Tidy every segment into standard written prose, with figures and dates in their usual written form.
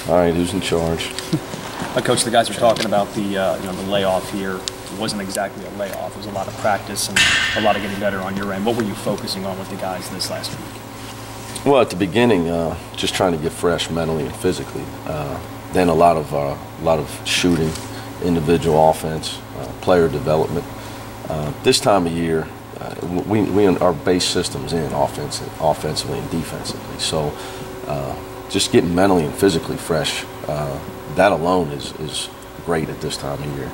All right, who's in charge? Coach, the guys were talking about the the layoff here. It wasn't exactly a layoff. It was a lot of practice and a lot of getting better on your end. What were you focusing on with the guys this last week? Well, at the beginning, just trying to get fresh mentally and physically. Then a lot of shooting, individual offense, player development. This time of year, our base system's in offensively and defensively. So just getting mentally and physically fresh, that alone is great at this time of year,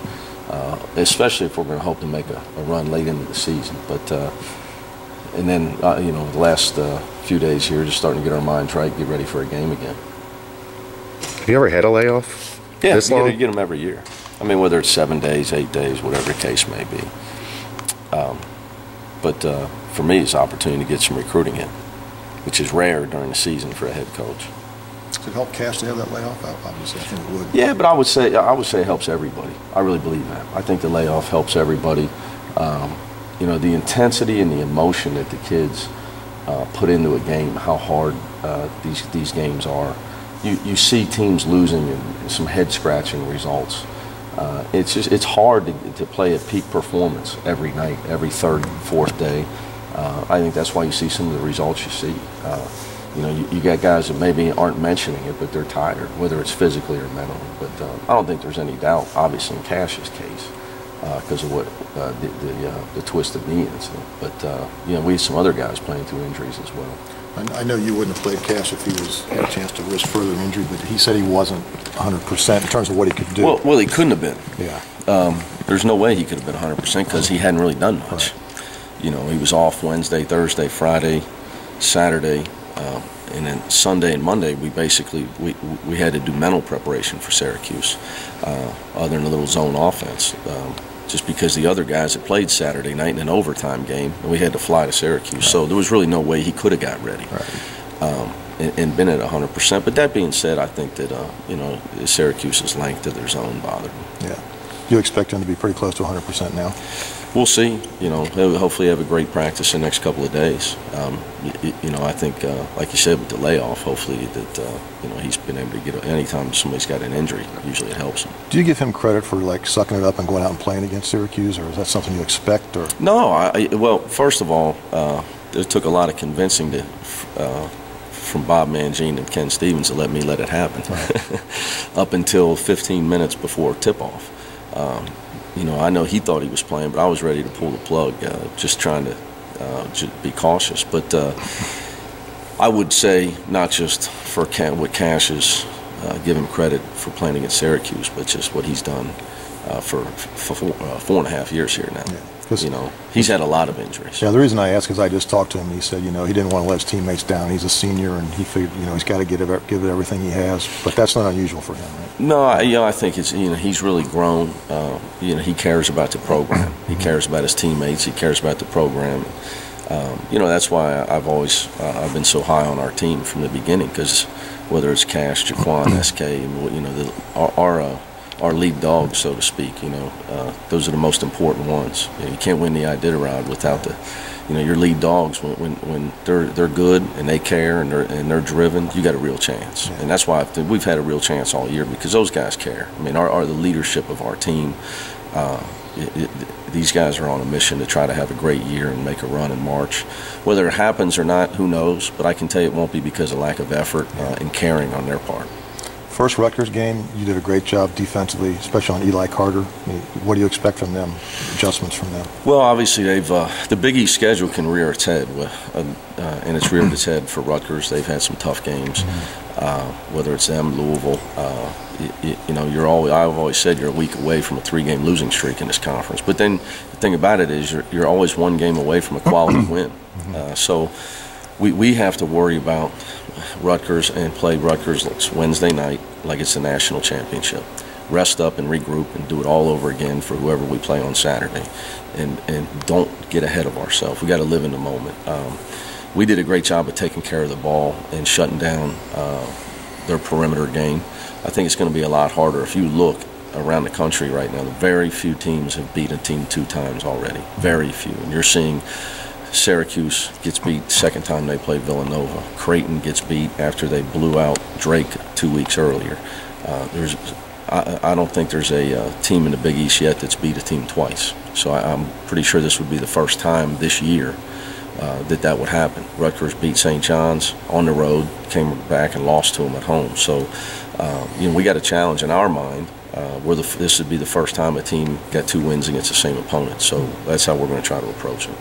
especially if we're going to hope to make a run late into the season. But and then the last few days here, just starting to get our minds right, get ready for a game again. Have you ever had a layoff? Yeah, this long? You get them every year. I mean, whether it's 7 days, 8 days, whatever the case may be. But for me, it's an opportunity to get some recruiting in, which is rare during the season for a head coach. Does it help Cash to have that layoff? Obviously, I think it would. Yeah, but I would say it helps everybody. I really believe that. I think the layoff helps everybody. The intensity and the emotion that the kids put into a game, how hard these games are. You see teams losing and some head-scratching results. It's hard to play at peak performance every night, every third, fourth day. I think that's why you see some of the results you see. You got guys that maybe aren't mentioning it, but they're tired, whether it's physically or mentally. But I don't think there's any doubt, obviously, in Cash's case, because of what the twisted knee incident. But we had some other guys playing through injuries as well. I know you wouldn't have played Cash if he had a chance to risk further injury, but he said he wasn't 100% in terms of what he could do. Well, he couldn't have been. Yeah. There's no way he could have been 100% because he hadn't really done much. Right. He was off Wednesday, Thursday, Friday, Saturday, and then Sunday and Monday we basically we had to do mental preparation for Syracuse, other than a little zone offense. Just because the other guys had played Saturday night in an overtime game, and we had to fly to Syracuse. Right. So there was really no way he could have got ready and been at 100%. But that being said, I think that, Syracuse's length of their zone bothered him. Yeah. You expect him to be pretty close to 100% now? We'll see. He'll hopefully have a great practice the next couple of days. I think, like you said, with the layoff, hopefully that, he's been able to get, anytime somebody's got an injury, usually it helps him. Do you give him credit for, sucking it up and going out and playing against Syracuse, or is that something you expect? Or No. Well, first of all, it took a lot of convincing from Bob Mangine and Ken Stevens to let it happen. Right. Up until 15 minutes before tip-off. I know he thought he was playing, but I was ready to pull the plug, just trying to be cautious. But I would say not just for what Cash is, give him credit for playing against Syracuse, but just what he's done for 4.5 years here now. Yeah. He's had a lot of injuries. Yeah, the reason I asked is I just talked to him. He said, he didn't want to let his teammates down. He's a senior, and he figured, he's got to give it everything he has. But that's not unusual for him, right? No, I think it's, he's really grown. He cares about the program. He cares about his teammates. He cares about the program. That's why I've been so high on our team from the beginning, because whether it's Cash, Jaquan, SK, our lead dogs, so to speak, those are the most important ones. You can't win the Iditarod without your lead dogs. When they're good and they care and they're driven, you got a real chance. Yeah. And that's why we've had a real chance all year, because those guys care. I mean, the leadership of our team. These guys are on a mission to try to have a great year and make a run in March. Whether it happens or not, who knows? But I can tell you it won't be because of lack of effort and caring on their part. First Rutgers game, you did a great job defensively, especially on Eli Carter. What do you expect from them, adjustments from them? Well, obviously, the Big East schedule can rear its head, and it's reared its head for Rutgers. They've had some tough games, whether it's them, Louisville. I've always said you're a week away from a 3-game losing streak in this conference. But then the thing about it is you're always 1 game away from a quality win. So we have to worry about Rutgers and play Rutgers Wednesday night like it's the national championship. Rest up and regroup and do it all over again for whoever we play on Saturday, and don't get ahead of ourselves. We got to live in the moment. We did a great job of taking care of the ball and shutting down their perimeter game. I think it's going to be a lot harder. If you look around the country right now, very few teams have beat a team 2 times already. Very few. And you're seeing Syracuse gets beat second time they played Villanova. Creighton gets beat after they blew out Drake 2 weeks earlier. I don't think there's a team in the Big East yet that's beat a team twice. So I'm pretty sure this would be the first time this year that would happen. Rutgers beat St. John's on the road, came back and lost to them at home. So, we got a challenge in our mind. This would be the first time a team got 2 wins against the same opponent. So that's how we're going to try to approach it.